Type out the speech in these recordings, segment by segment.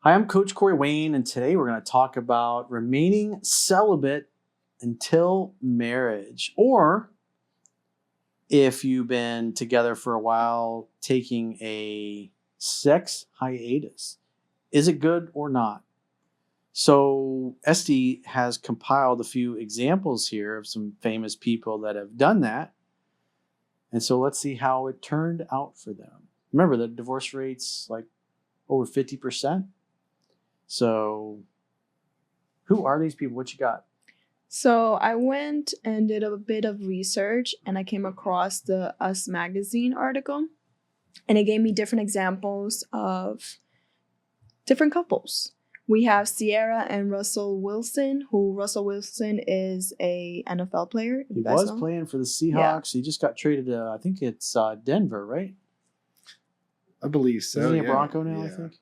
Hi, I'm Coach Corey Wayne, and today we're going to talk about remaining celibate until marriage, or if you've been together for a while, taking a sex hiatus. Is it good or not? So Esty has compiled a few examples here of some famous people that have done that. And so let's see how it turned out for them. Remember, the divorce rate's like over 50%. So who are these people? What you got? So I went and did a bit of research, and I came across the Us Magazine article, and it gave me different examples of different couples. We have Ciara and Russell Wilson, who Russell Wilson is a NFL player. He was playing for the Seahawks. Yeah. He just got traded to, I think it's Denver, right? I believe so. Isn't he a Bronco now, I think?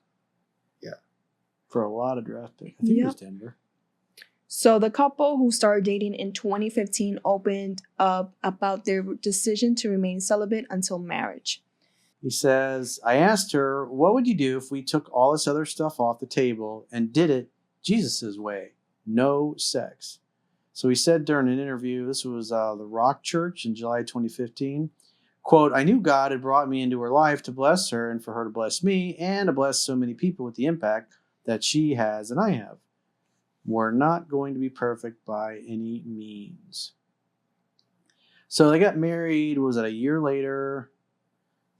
Yeah. For a lot of draft picks. I think it was Denver. So the couple who started dating in 2015 opened up about their decision to remain celibate until marriage. He says, I asked her, what would you do if we took all this other stuff off the table and did it Jesus' way? No sex. So he said during an interview, this was the Rock Church in July 2015, quote, I knew God had brought me into her life to bless her and for her to bless me and to bless so many people with the impact that she has and I have. We're not going to be perfect by any means. So they got married, was it a year later?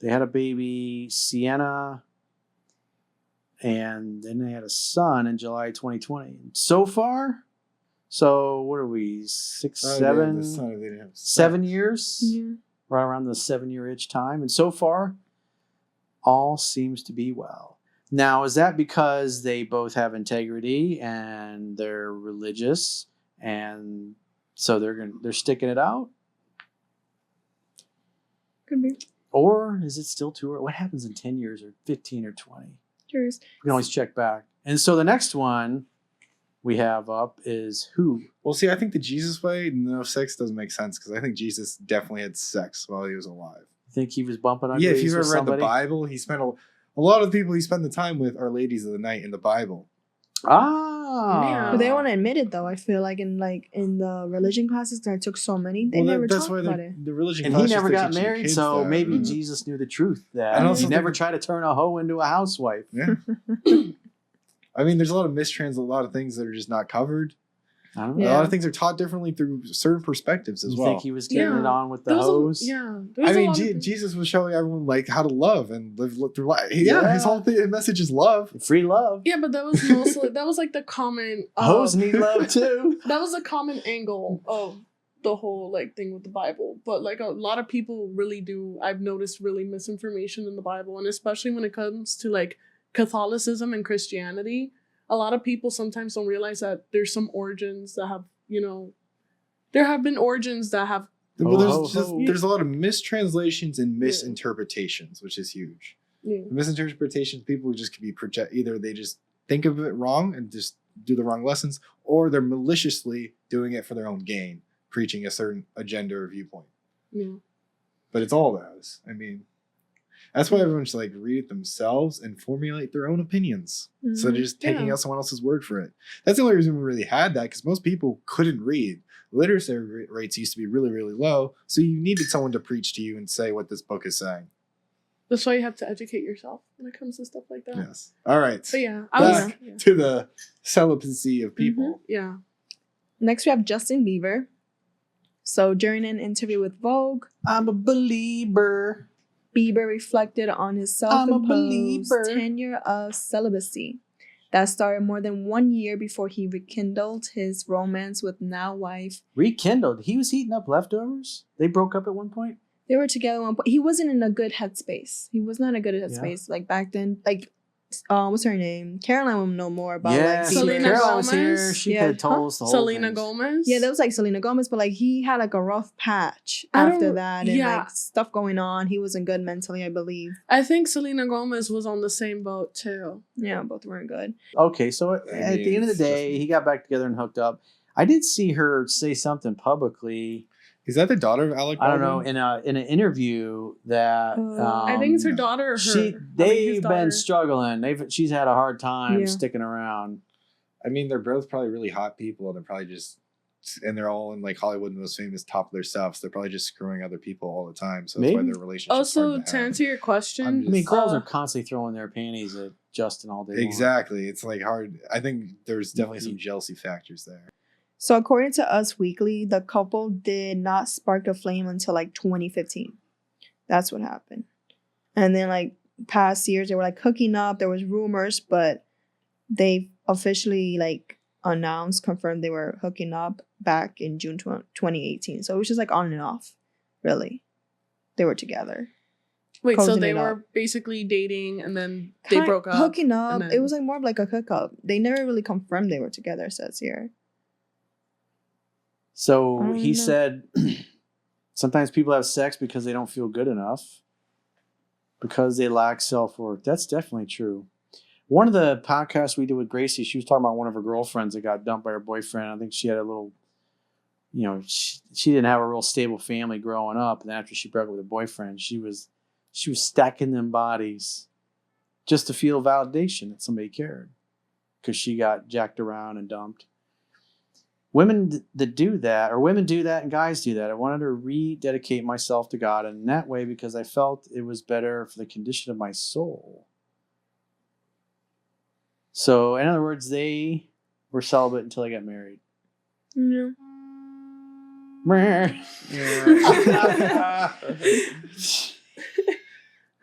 They had a baby, Sienna, and then they had a son in July 2020. So far, so what are we, 7 years? Yeah. Right around the 7-year itch time. And so far, all seems to be well. Now, is that because they both have integrity and they're religious, and so they're sticking it out? Could be. Or is it still too early? What happens in 10 years or 15 or 20? Cheers. We can always check back. And so the next one we have up is who? Well, see, I think the Jesus way, no sex doesn't make sense because I think Jesus definitely had sex while he was alive. You think he was bumping on? Yeah, if you've ever read the Bible, he spent a lot of the people he spent the time with are ladies of the night in the Bible. Ah, but they don't want to admit it though. I feel like in the religion classes that I took so many, they never talked about it. The religion and classes he never got married, so maybe Jesus knew the truth that he never tried to turn a hoe into a housewife. Yeah. I mean, there's a lot of a lot of things that are just not covered. I don't know. A lot of things are taught differently through certain perspectives as well. You think he was getting it on with the hoes? I mean, Jesus was showing everyone like how to love and live through life. Yeah, his whole message is love, free love. Yeah, but that was mostly that was like the common hoes need love too. That was a common angle of the whole like thing with the Bible. But like a lot of people really do. I've noticed really misinformation in the Bible, and especially when it comes to like Catholicism and Christianity. A lot of people sometimes don't realize that there's some origins that have, there have been origins that have. Well, there's a lot of mistranslations and misinterpretations, which is huge. Yeah. Misinterpretations, people just can be either they just think of it wrong and just do the wrong lessons, or they're maliciously doing it for their own gain, preaching a certain agenda or viewpoint. Yeah. But it's all those. I mean, that's why everyone should like read it themselves and formulate their own opinions. Mm-hmm. So they're just taking out someone else's word for it. That's the only reason we really had that, because most people couldn't read. Literacy rates used to be really, really low. So you needed someone to preach to you and say what this book is saying. That's why you have to educate yourself when it comes to stuff like that. Yes. All right. But yeah, back to the celibacy of people. Mm-hmm. Yeah. Next we have Justin Bieber. So during an interview with Vogue, I'm a believer. Bieber reflected on his self-imposed tenure of celibacy that started more than 1 year before he rekindled his romance with now-wife. Rekindled? He was heating up leftovers? They broke up at one point? They were together at one point. He wasn't in a good headspace. He was not in a good headspace. Like back then, like, what's her name? Caroline will know more about like Selena Caroline was here. She could have told us the whole Selena Gomez. Yeah, that was like Selena Gomez, but like he had like a rough patch after that and like stuff going on. He wasn't good mentally, I believe. I think Selena Gomez was on the same boat too. Yeah, both weren't good. Okay, so at the end of the day, he got back together and hooked up. I did see her say something publicly Is that the daughter of Alec I don't Baldwin? know, in an interview that I think it's her daughter or her. they've his been daughter. struggling. She's had a hard time Yeah. sticking around. I mean, they're both probably really hot people, and they're all in like Hollywood and most famous top of their stuff. So they're probably just screwing other people all the time. So that's why Maybe. their relationship. Also, to answer your question, I mean, girls uh, are constantly throwing their panties at Justin all day long. Exactly. It's like hard. I think there's definitely some jealousy factors there. So according to Us Weekly, the couple did not spark a flame until like 2015. That's what happened. And then like past years, they were like hooking up. There was rumors, but they officially like confirmed they were hooking up back in June 2018. So it was just like on and off, really. They were together. wait, so cozying they it were up. basically dating and then they broke up. Hooking up. and then- It was like more of like a hookup. They never really confirmed they were together, says here. So I he don't know. said sometimes people have sex because they don't feel good enough, because they lack self-worth. That's definitely true. One of the podcasts we did with Gracie, she was talking about one of her girlfriends that got dumped by her boyfriend. I think she had a little, she didn't have a real stable family growing up. And after she broke up with her boyfriend, she was stacking them bodies just to feel validation that somebody cared, because she got jacked around and dumped. Women that do that, or women do that and guys do that. I wanted to rededicate myself to God in that way because I felt it was better for the condition of my soul. So, in other words, they were celibate until they got married. Yeah.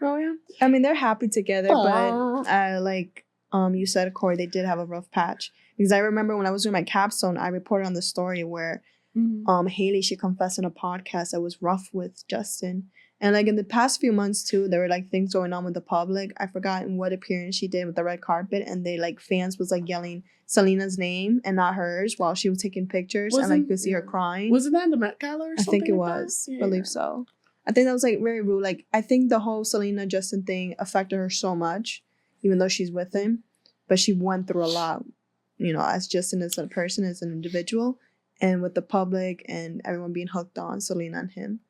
Oh yeah. I mean, they're happy together, but like you said, Corey, they did have a rough patch. Because I remember when I was doing my capstone, I reported on the story where Haley, she confessed in a podcast that was rough with Justin. And like in the past few months too, there were like things going on with the public. I forgot what appearance she did with the red carpet, and they like fans was like yelling Selena's name and not hers while she was taking pictures, and like you could see her crying. Wasn't that the Met Gala or I something? think it like was. that? Believe so. I think that was like very rude. Like I think the whole Selena Justin thing affected her so much, even though she's with him. But she went through a lot, as Justin as a person, as an individual, and with the public and everyone being hooked on Selena and him.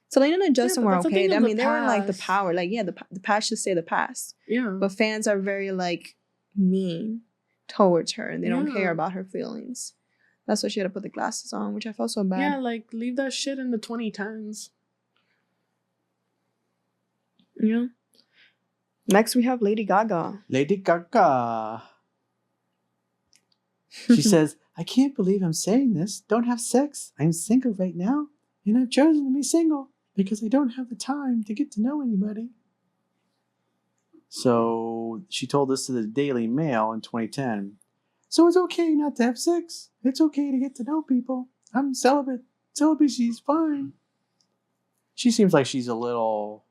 Selena and Justin but were that's a okay. thing I of mean, the they were in like the past. power. Like, yeah, the past should stay the past. Yeah. But fans are very like mean towards her, and they don't Yeah. care about her feelings. That's why she had to put the glasses on, which I felt so bad. Yeah, like leave that shit in the 2010s. Yeah. Next, we have Lady Gaga. Lady Gaga. She says, I can't believe I'm saying this. Don't have sex. I'm single right now, and I've chosen to be single because I don't have the time to get to know anybody. So she told this to the Daily Mail in 2010. So it's okay not to have sex. It's okay to get to know people. I'm celibate. Celibacy's fine. She seems like she's got a little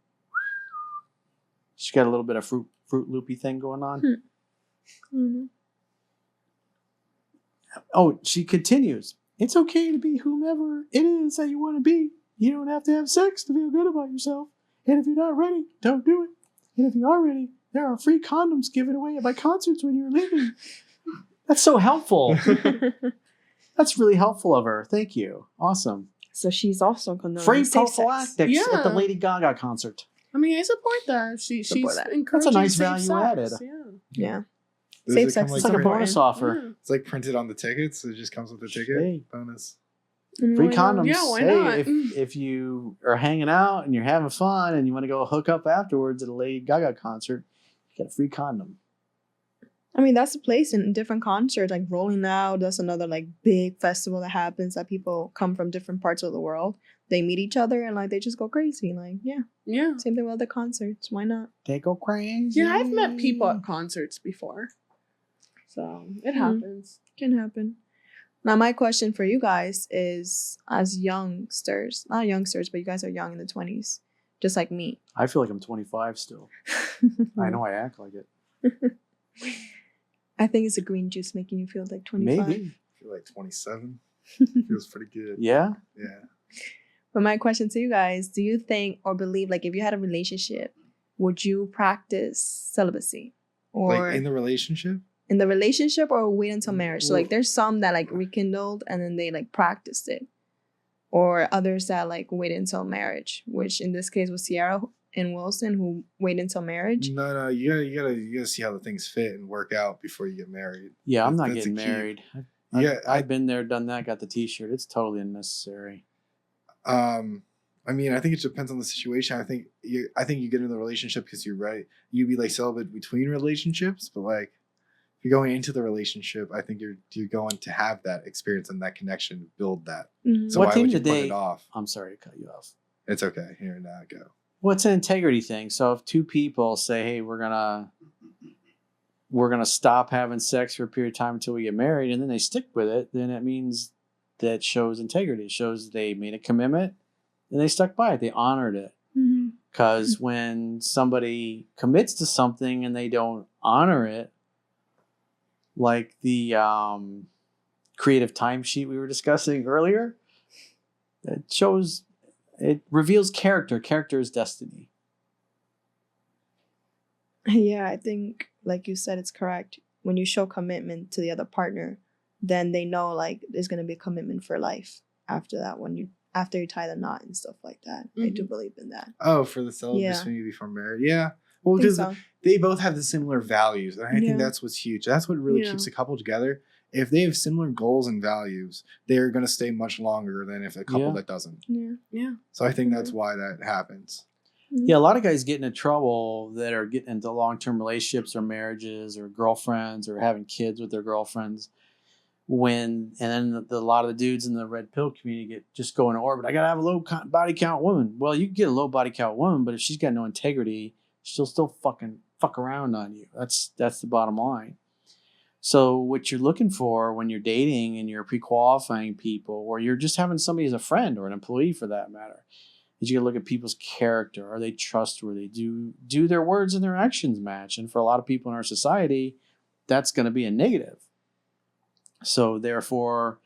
bit of Fruit Loopy thing going on. Mm-hmm. Oh, she continues. It's okay to be whomever it is that you want to be. You don't have to have sex to feel good about yourself. And if you're not ready, don't do it. And if you are ready, there are free condoms given away at my concerts when you're leaving. That's so helpful. That's really helpful of her. Thank you. Awesome. So she's also condoning Free safe sex. prophylactics Yeah. at the Lady Gaga concert. I mean, I support that. She's that. encouraging That's a nice safe value sex. added. Yeah. Yeah. Does Safe it sex come, is It's like a important. bonus offer. Yeah. It's like printed on the tickets. It just comes with the ticket. Hey. Bonus. Free Why not? condoms. Yeah, why Hey, not? if you are hanging out and you're having fun and you want to go hook up afterwards at a Lady Gaga concert, you get a free condom. I mean, that's a place in different concerts, like Rolling Loud. That's another like big festival that happens that people come from different parts of the world. They meet each other and like they just go crazy. Like, yeah, Yeah. same thing with other concerts. Why not? They go crazy. Yeah, I've met people at concerts before. So it happens. Can happen. Now, my question for you guys is, as youngsters, not youngsters, but you guys are young in the 20s, just like me. I feel like I'm 25 still. I know I act like it. I think it's the green juice making you feel like 25. Maybe. I feel like 27. Feels pretty good. Yeah. Yeah. But my question to you guys, do you think or believe, like, if you had a relationship, would you practice celibacy? Or Like in the relationship? in the relationship, or wait until marriage? So, like, there's some that, like, rekindled and then they, like, practiced it. or others that like wait until marriage, which in this case was Ciara and Wilson who wait until marriage. No, you gotta see how the things fit and work out before you get married. Yeah, I'm not That's getting a key. married. Yeah, I've been there, done that, got the T-shirt. It's totally unnecessary. I mean, I think it depends on the situation. I think you get into the relationship because you're right. You'd be like celibate between relationships, but like if you're going into the relationship, I think you're going to have that experience and that connection, build that. Mhm. So why would you put it off? I'm sorry to cut you off. It's okay. Here now, go. Well, it's an integrity thing. So if two people say, "Hey, we're gonna stop having sex for a period of time until we get married," and then they stick with it, then it means that shows integrity. It shows they made a commitment and they stuck by it. They honored it. Because when somebody commits to something and they don't honor it, like the creative timesheet we were discussing earlier, it reveals character. Character is destiny. Yeah, I think, like you said, it's correct. When you show commitment to the other partner, then they know like there's gonna be a commitment for life after that. After you tie the knot and stuff like that, I do believe in that. Oh, for the celibacy before marriage, yeah. Well, because they both have the similar values, and I think that's what's huge. That's what really keeps a couple together. If they have similar goals and values, they're gonna stay much longer than if a couple that doesn't. Yeah. So I think that's why that happens. Yeah, a lot of guys get into trouble that are getting into long-term relationships or marriages or girlfriends or having kids with their girlfriends. And then a lot of the dudes in the red pill community get just go in orbit. I gotta have a low body count woman. Well, you can get a low body count woman, but if she's got no integrity, she'll still fuck around on you. That's the bottom line. So what you're looking for when you're dating and you're pre-qualifying people, or you're just having somebody as a friend or an employee for that matter, is you gotta look at people's character. Are they trustworthy? Do their words and their actions match? And for a lot of people in our society, that's going to be a negative. So therefore,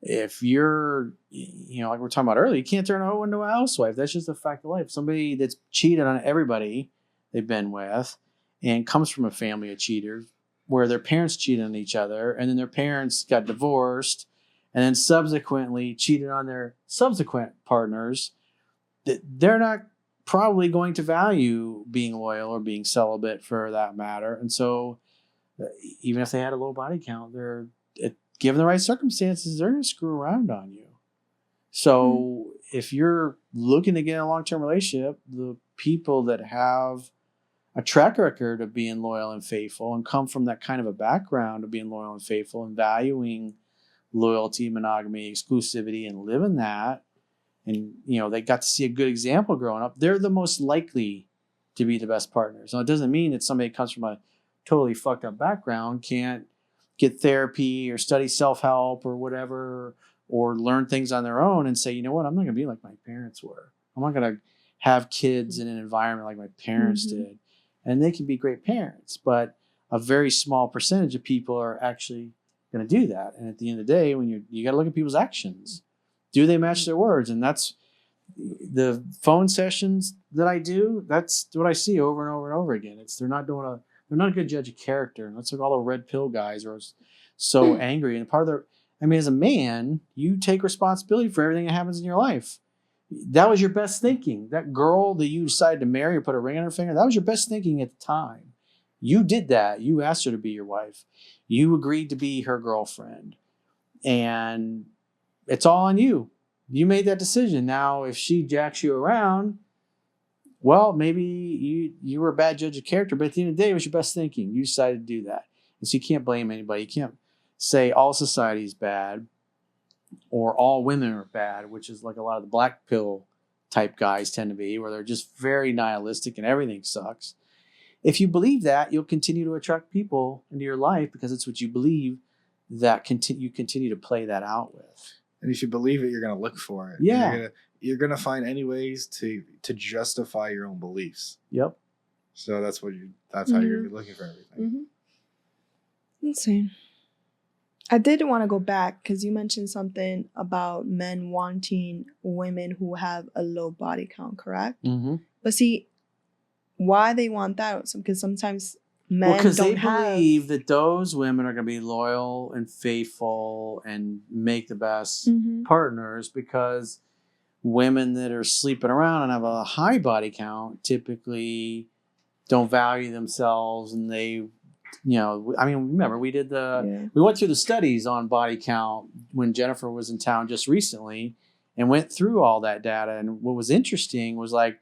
if you're, like we were talking about earlier, you can't turn a hoe into a housewife. That's just a fact of life. Somebody that's cheated on everybody they've been with and comes from a family of cheaters where their parents cheated on each other and then their parents got divorced and then subsequently cheated on their subsequent partners, they're not probably going to value being loyal or being celibate for that matter. And so even if they had a low body count, given the right circumstances, they're going to screw around on you. So if you're looking to get in a long-term relationship, the people that have a track record of being loyal and faithful and come from that kind of a background of being loyal and faithful and valuing loyalty, monogamy, exclusivity, and living that, and they got to see a good example growing up, they're the most likely to be the best partners. Now, it doesn't mean that somebody comes from a totally fucked up background can't get therapy or study self-help or whatever, or learn things on their own and say, you know what, I'm not going to be like my parents were. I'm not going to have kids in an environment like my parents did. And they can be great parents, but a very small percentage of people are actually going to do that. And at the end of the day, when you got to look at people's actions. Do they match their words? And that's the phone sessions that I do. That's what I see over and over and over again. They're not a good judge of character. And that's what all the red pill guys are so angry. And as a man, you take responsibility for everything that happens in your life. That was your best thinking. That girl that you decided to marry or put a ring on her finger, that was your best thinking at the time. You did that. You asked her to be your wife. You agreed to be her girlfriend. And it's all on you. You made that decision. Now, if she jacks you around, well, maybe you were a bad judge of character, but at the end of the day, it was your best thinking. You decided to do that. And so you can't blame anybody. You can't say all society is bad or all women are bad, which is like a lot of the black pill type guys tend to be, where they're just very nihilistic and everything sucks. If you believe that, you'll continue to attract people into your life because it's what you believe that you continue to play that out with. And if you believe it, you're going to look for it. Yeah. You're going to find any ways to justify your own beliefs. Yep. So that's how you're going to be looking for everything. Insane. I did want to go back because you mentioned something about men wanting women who have a low body count, correct? Mm-hmm. But see, why they want that? Because sometimes men because they don't have. believe that those women are going to be loyal and faithful and make the best Mhm. partners, because women that are sleeping around and have a high body count typically don't value themselves, and they, I mean, remember we went through the studies on body count when Jennifer was in town just recently and went through all that data. And what was interesting was, like,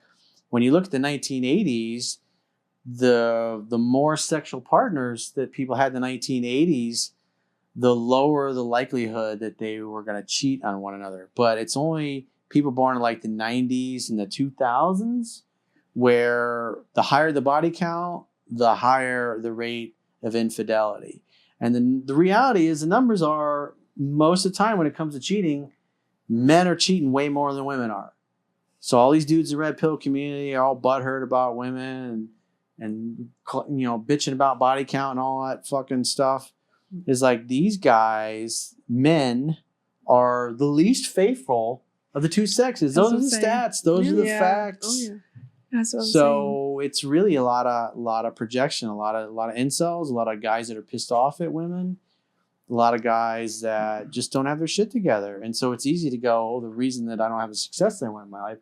when you look at the 1980s, the more sexual partners that people had in the 1980s, the lower the likelihood that they were going to cheat on one another. But it's only people born in like the 90s and the 2000s where the higher the body count, the higher the rate of infidelity. And then the reality is, the numbers are, most of the time when it comes to cheating, men are cheating way more than women are. So all these dudes in the red pill community are all butthurt about women and bitching about body count and all that fucking stuff. Is like, these guys, men, are the least faithful of the two sexes. Those are the stats. Those are the facts. Oh yeah. That's what I'm saying. So it's really a lot of projection, a lot of incels, a lot of guys that are pissed off at women, a lot of guys that just don't have their shit together. And so it's easy to go, the reason that I don't have the success that I want in my life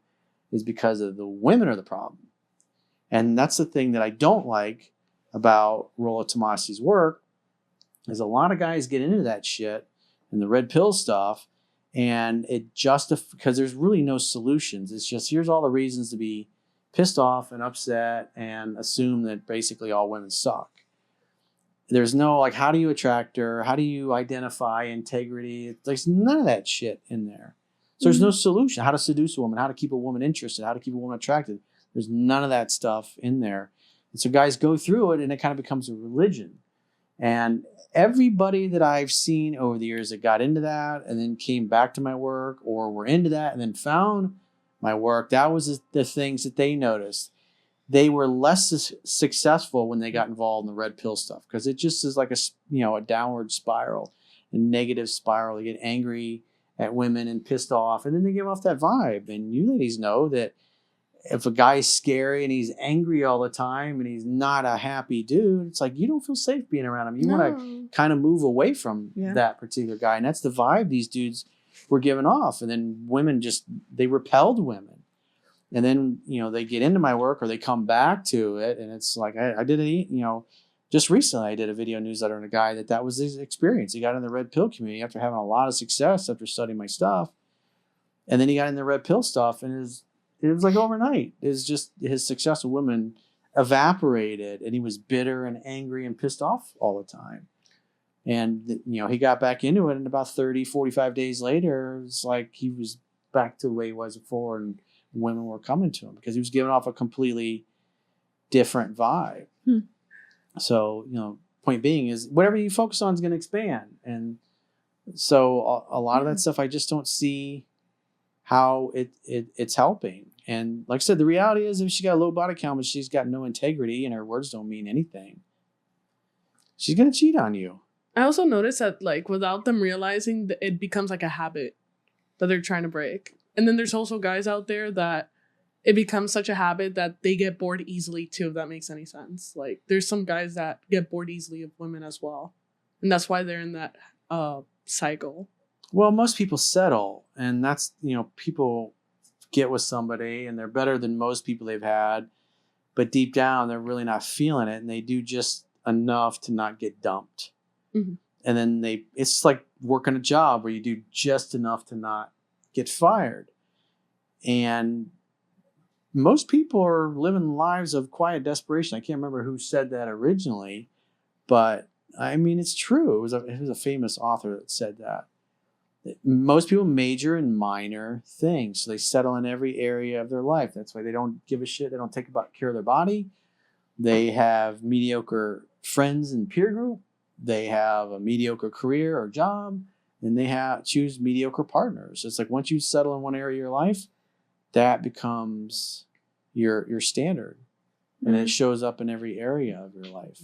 is because of the women are the problem. And that's the thing that I don't like about Rollo Tomasi's work, is a lot of guys get into that shit and the red pill stuff, and it because there's really no solutions. It's just, here's all the reasons to be pissed off and upset and assume that basically all women suck. There's no, like, how do you attract her? How do you identify integrity? There's none of that shit in there. So there's no solution. How to seduce a woman, how to keep a woman interested, how to keep a woman attracted. There's none of that stuff in there. And so guys go through it and it kind of becomes a religion. And everybody that I've seen over the years that got into that and then came back to my work, or were into that and then found my work, that was the things that they noticed. They were less successful when they got involved in the red pill stuff, because it just is like a downward spiral, a negative spiral. They get angry at women and pissed off, and then they give off that vibe. And you ladies know that if a guy's scary and he's angry all the time and he's not a happy dude, it's like, you don't feel safe being around him. You want to kind of move away from that particular guy. And that's the vibe these dudes were giving off. And then women they repelled women. And then, they get into my work or they come back to it. And it's like, I did just recently I did a video newsletter on a guy that was his experience. He got in the red pill community after having a lot of success after studying my stuff. And then he got in the red pill stuff, and it was like overnight. It was just, his success with women evaporated, and he was bitter and angry and pissed off all the time. And, he got back into it, and about 30, 45 days later, it's like he was back to the way he was before, and women were coming to him because he was giving off a completely different vibe. So, point being is, whatever you focus on is going to expand. And so a lot of that stuff, I just don't see how it's helping. And like I said, the reality is, if she got a low body count, but she's got no integrity and her words don't mean anything, she's going to cheat on you. I also noticed that, like, without them realizing, that it becomes like a habit that they're trying to break. And then there's also guys out there that it becomes such a habit that they get bored easily too, if that makes any sense. Like, there's some guys that get bored easily of women as well. And that's why they're in that cycle. Well, most people settle, and that's, people get with somebody and they're better than most people they've had, but deep down they're really not feeling it, and they do just enough to not get dumped. And then it's like working a job where you do just enough to not get fired. And most people are living lives of quiet desperation. I can't remember who said that originally, but I mean, it's true. It was a famous author that said that. Most people major in minor things, so they settle in every area of their life. That's why they don't give a shit. They don't take care of their body. They have mediocre friends and peer group. They have a mediocre career or job, and they choose mediocre partners. It's like, once you settle in one area of your life, that becomes your standard, and it shows up in every area of your life.